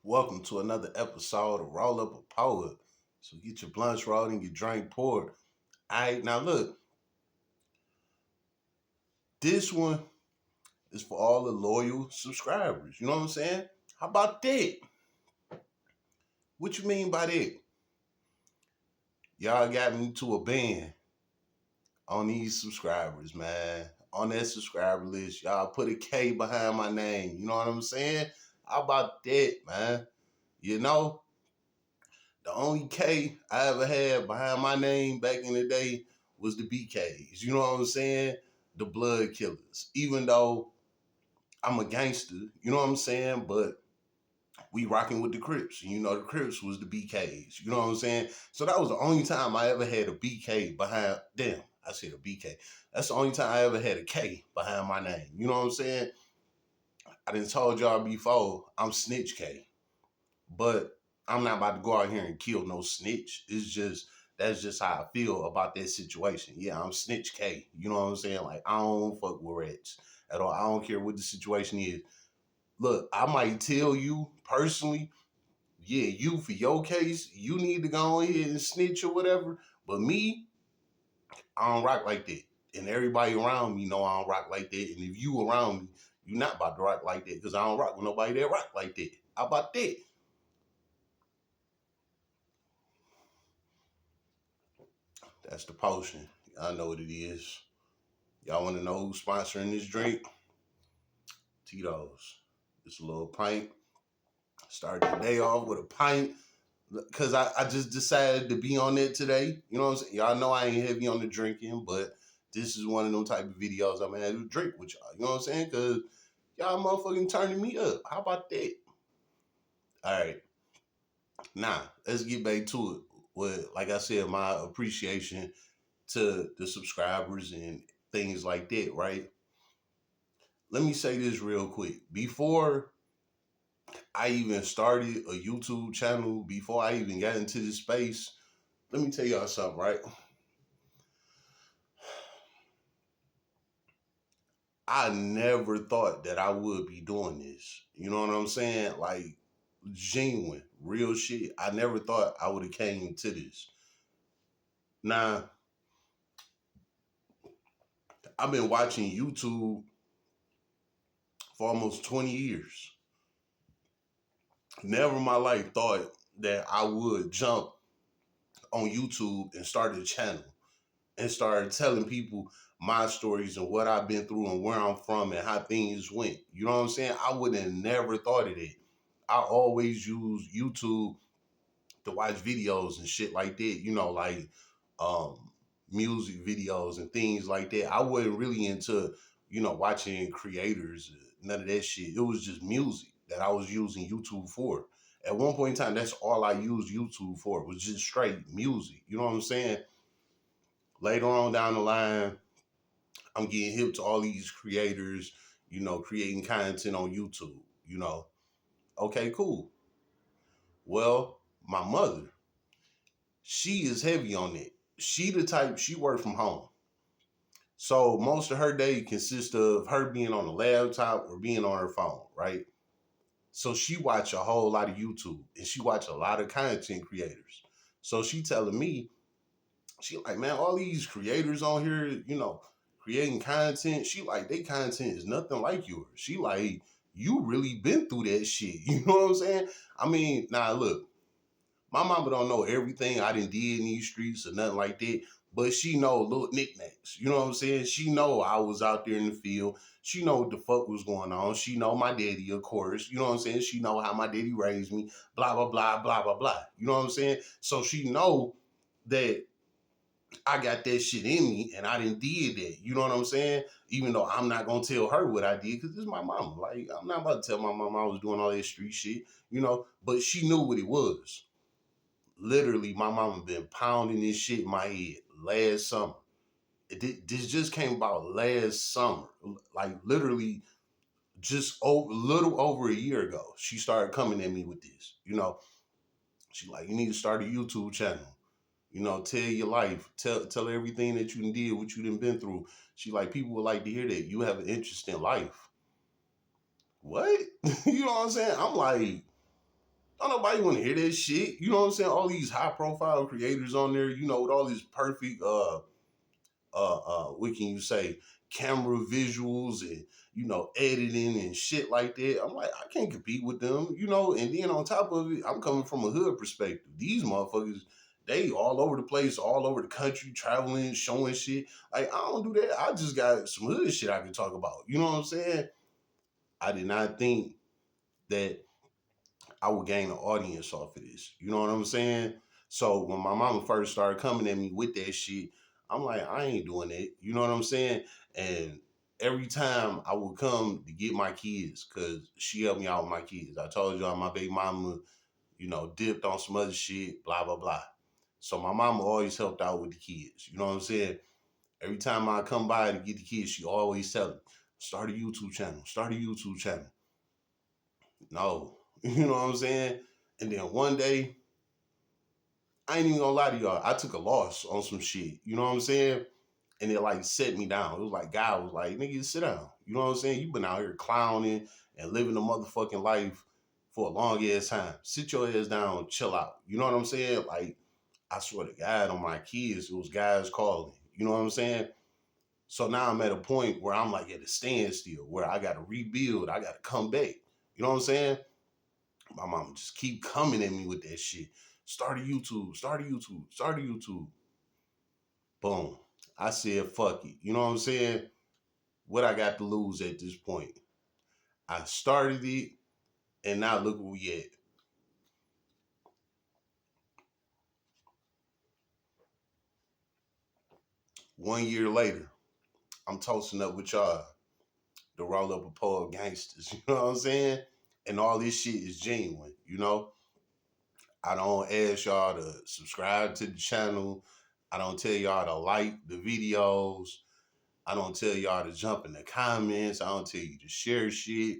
Welcome to another episode of Roll Up a Poet. So get your blunts rolled and your drink poured. Alright, now look, this one is for all the loyal subscribers. You know what I'm saying? How about that? What you mean by that? Y'all got me to a band on these subscribers, man. On that subscriber list, y'all put a K behind my name. You know what I'm saying? How about that, man? You know, the only K I ever had behind my name back in the day was the BKs. You know what I'm saying? The blood killers. Even though I'm a gangster, you know what I'm saying? But we rocking with the Crips. And you know the Crips was the BKs. You know what I'm saying? So that was the only time I ever had a BK behind damn, I said a BK. That's the only time I ever had a K behind my name. You know what I'm saying? I done told y'all before, I'm Snitch K. But I'm not about to go out here and kill no snitch. It's just that's just how I feel about that situation. Yeah, I'm Snitch K. You know what I'm saying? Like I don't fuck with rats at all. I don't care what the situation is. Look, I might tell you personally, yeah, you for your case, you need to go ahead and snitch or whatever. But me, I don't rock like that. And everybody around me know I don't rock like that. And if you around me, you not about to rock like that because I don't rock with nobody that rock like that. How about that? That's the potion. I know what it is. Y'all want to know who's sponsoring this drink? Tito's. It's a little pint. Started the day off with a pint because I just decided to be on it today. You know what I'm saying? Y'all know I ain't heavy on the drinking, but this is one of them type of videos I'm gonna have to drink with y'all. You know what I'm saying? Because y'all motherfucking turning me up. How about that? All right. Now, let's get back to it. With, like I said, my appreciation to the subscribers and things like that, right? Let me say this real quick. Before I even started a YouTube channel, before I even got into this space, let me tell y'all something, right? I never thought that I would be doing this. You know what I'm saying? Like genuine, real shit. I never thought I would have came to this. Now, I've been watching YouTube for almost 20 years. Never in my life thought that I would jump on YouTube and start a channel and started telling people my stories and what I've been through and where I'm from and how things went. You know what I'm saying? I would have never thought of it. I always use YouTube to watch videos and shit like that, like um music videos and things like that. I wasn't really into, watching creators, none of that shit. It was just music that I was using YouTube for. At one point in time, that's all I used YouTube for, was just straight music. You know what I'm saying? Later on down the line, I'm getting hip to all these creators, creating content on YouTube, you know. Okay, cool. Well, my mother, she is heavy on it. She the type, she work from home. So most of her day consists of her being on the laptop or being on her phone, right? So she watch a whole lot of YouTube and she watch a lot of content creators. So she telling me, she like, man, all these creators on here, creating content. She like, they content is nothing like yours. She like, you really been through that shit. You know what I'm saying? I mean, now look, my mama don't know everything I done did in these streets or nothing like that, but she know little knickknacks. You know what I'm saying? She know I was out there in the field. She know what the fuck was going on. She know my daddy, of course. You know what I'm saying? She know how my daddy raised me. Blah blah blah blah blah blah. You know what I'm saying? So she know that I got that shit in me and I didn't did that. You know what I'm saying? Even though I'm not gonna tell her what I did because this is my mama. Like I'm not about to tell my mama I was doing all that street shit, but she knew what it was. Literally, my mama been pounding this shit in my head last summer. This just came about last summer. Like literally just little over a year ago. She started coming at me with this. She like, you need to start a YouTube channel. Tell your life, tell everything that you did, what you done been through. She like, people would like to hear that. You have an interesting life. What? You know what I'm saying? I'm like, Don't nobody want to hear that shit. You know what I'm saying? All these high profile creators on there, with all these perfect what can you say, camera visuals and editing and shit like that. I'm like, I can't compete with them. And then on top of it, I'm coming from a hood perspective. These motherfuckers, they all over the place, all over the country, traveling, showing shit. Like, I don't do that. I just got some hood shit I can talk about. You know what I'm saying? I did not think that I would gain an audience off of this. You know what I'm saying? So when my mama first started coming at me with that shit, I'm like, I ain't doing it. You know what I'm saying? And every time I would come to get my kids, cause she helped me out with my kids. I told y'all my baby mama, dipped on some other shit, blah, blah, blah. So my mama always helped out with the kids. You know what I'm saying? Every time I come by to get the kids, she always tell me, start a YouTube channel, start a YouTube channel. No. You know what I'm saying? And then one day, I ain't even gonna lie to y'all, I took a loss on some shit. You know what I'm saying? And it like set me down. It was like God was like, nigga, sit down. You know what I'm saying? You been out here clowning and living a motherfucking life for a long ass time. Sit your ass down, chill out. You know what I'm saying? Like, I swear to God on my kids, it was guys calling. You know what I'm saying? So now I'm at a point where I'm like at a standstill, where I gotta rebuild, I gotta come back. You know what I'm saying? My mama just keep coming at me with that shit. Start a YouTube, start a YouTube, start a YouTube. Boom. I said, fuck it. You know what I'm saying? What I got to lose at this point? I started it, and now look where we at. 1 year later, I'm toasting up with y'all to roll up a pole of gangsters. You know what I'm saying? And all this shit is genuine. I don't ask y'all to subscribe to the channel. I don't tell y'all to like the videos. I don't tell y'all to jump in the comments. I don't tell you to share shit.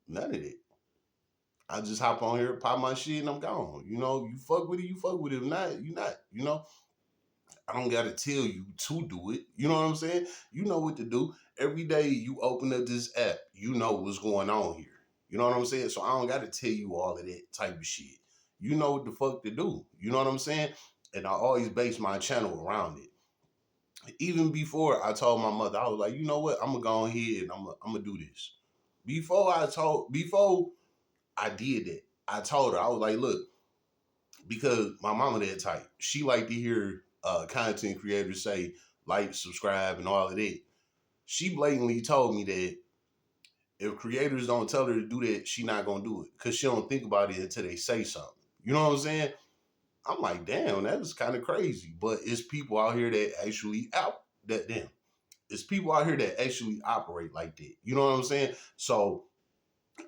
None of that. I just hop on here, pop my shit, and I'm gone. You fuck with it, you fuck with it. If not, you not. I don't gotta tell you to do it. You know what I'm saying? You know what to do. Every day you open up this app, you know what's going on here. You know what I'm saying? So I don't gotta tell you all of that type of shit. You know what the fuck to do. You know what I'm saying? And I always base my channel around it. Even before I told my mother, I was like, you know what? I'm gonna go ahead and I'm gonna do this. Before I did that, I told her, I was like, look, because my mama that type, she like to hear content creators say like, subscribe, and all of that. She blatantly told me that if creators don't tell her to do that, she not gonna do it because she don't think about it until they say something. You know what I'm saying? I'm like, damn, that is kind of crazy. But it's people out here that actually out that damn. It's people out here that actually operate like that. You know what I'm saying? So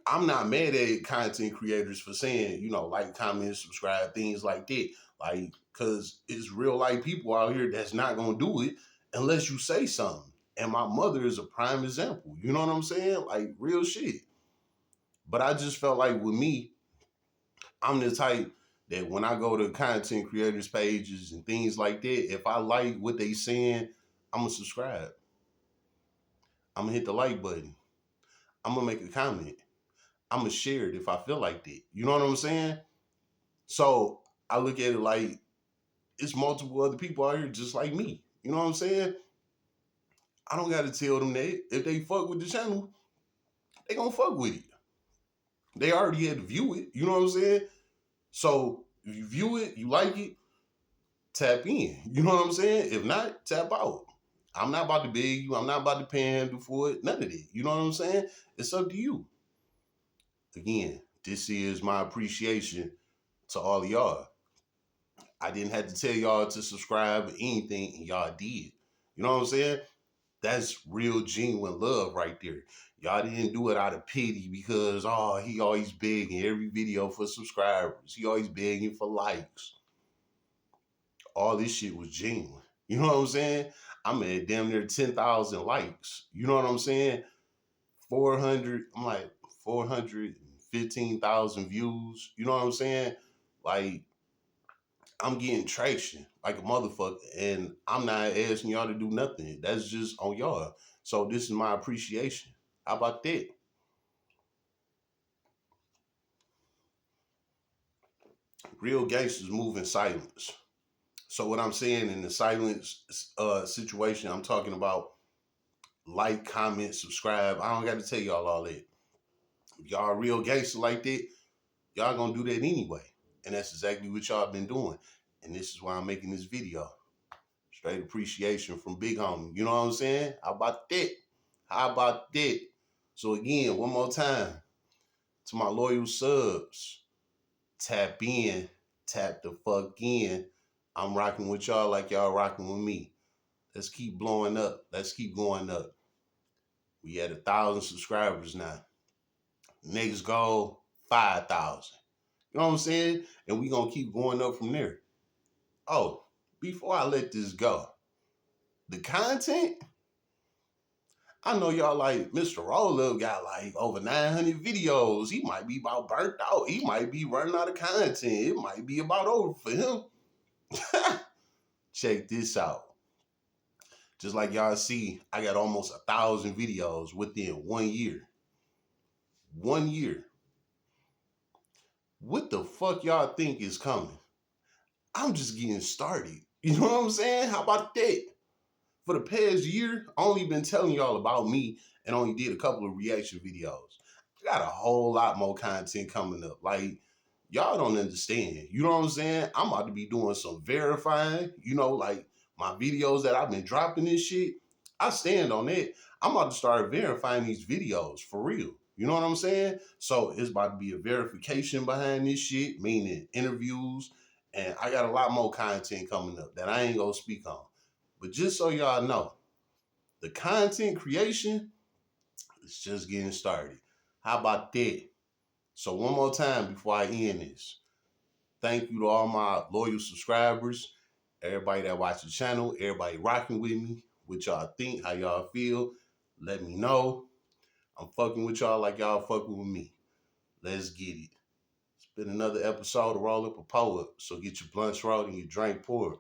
I'm not mad at content creators for saying, like, comment, subscribe, things like that. Like, cause it's real life people out here that's not gonna do it unless you say something. And my mother is a prime example. You know what I'm saying? Like, real shit. But I just felt like with me, I'm the type that when I go to content creators pages and things like that, if I like what they saying, I'm gonna subscribe. I'm gonna hit the like button. I'm gonna make a comment. I'm gonna share it if I feel like that. You know what I'm saying? So I look at it like it's multiple other people out here just like me. You know what I'm saying? I don't gotta tell them that. If they fuck with the channel, they gonna fuck with it. They already had to view it. You know what I'm saying? So if you view it, you like it, tap in. You know what I'm saying? If not, tap out. I'm not about to beg you. I'm not about to panhandle for it. None of that. You know what I'm saying? It's up to you. Again, this is my appreciation to all of y'all. I didn't have to tell y'all to subscribe or anything, and y'all did. You know what I'm saying? That's real genuine love right there. Y'all didn't do it out of pity because, oh, he always begging every video for subscribers. He always begging for likes. All this shit was genuine. You know what I'm saying? I'm at damn near 10,000 likes. You know what I'm saying? 400, I'm like 415,000 views. You know what I'm saying? Like, I'm getting traction like a motherfucker, and I'm not asking y'all to do nothing. That's just on y'all. So this is my appreciation. How about that? Real gangsters move in silence. So what I'm saying in the silence situation, I'm talking about like, comment, subscribe. I don't got to tell y'all all that. If y'all real gangster like that, y'all gonna do that anyway. And that's exactly what y'all been doing. And this is why I'm making this video. Straight appreciation from Big Homie. You know what I'm saying? How about that? How about that? So again, one more time, to my loyal subs, tap in, tap the fuck in. I'm rocking with y'all like y'all rocking with me. Let's keep blowing up. Let's keep going up. We at 1,000 subscribers now. Next goal, 5,000. You know what I'm saying? And we gonna keep going up from there. Oh, before I let this go, the content, I know y'all like Mr. Roll Up got like over 900 videos. He might be about burnt out. He might be running out of content. It might be about over for him. Check this out. Just like y'all see, I got almost 1,000 videos within 1 year. 1 year. What the fuck y'all think is coming? I'm just getting started. You know what I'm saying? How about that? For the past year, I only been telling y'all about me and only did a couple of reaction videos. I got a whole lot more content coming up. Like, y'all don't understand. You know what I'm saying? I'm about to be doing some verifying, like my videos that I've been dropping this shit. I stand on it. I'm about to start verifying these videos for real. You know what I'm saying? So it's about to be a verification behind this shit, meaning interviews. And I got a lot more content coming up that I ain't gonna speak on. But just so y'all know, the content creation is just getting started. How about that? So one more time before I end this. Thank you to all my loyal subscribers, everybody that watch the channel, everybody rocking with me, what y'all think, how y'all feel. Let me know. I'm fucking with y'all like y'all fucking with me. Let's get it. It's been another episode of Roll Up a Poet. So get your blunts rolled and your drink poured.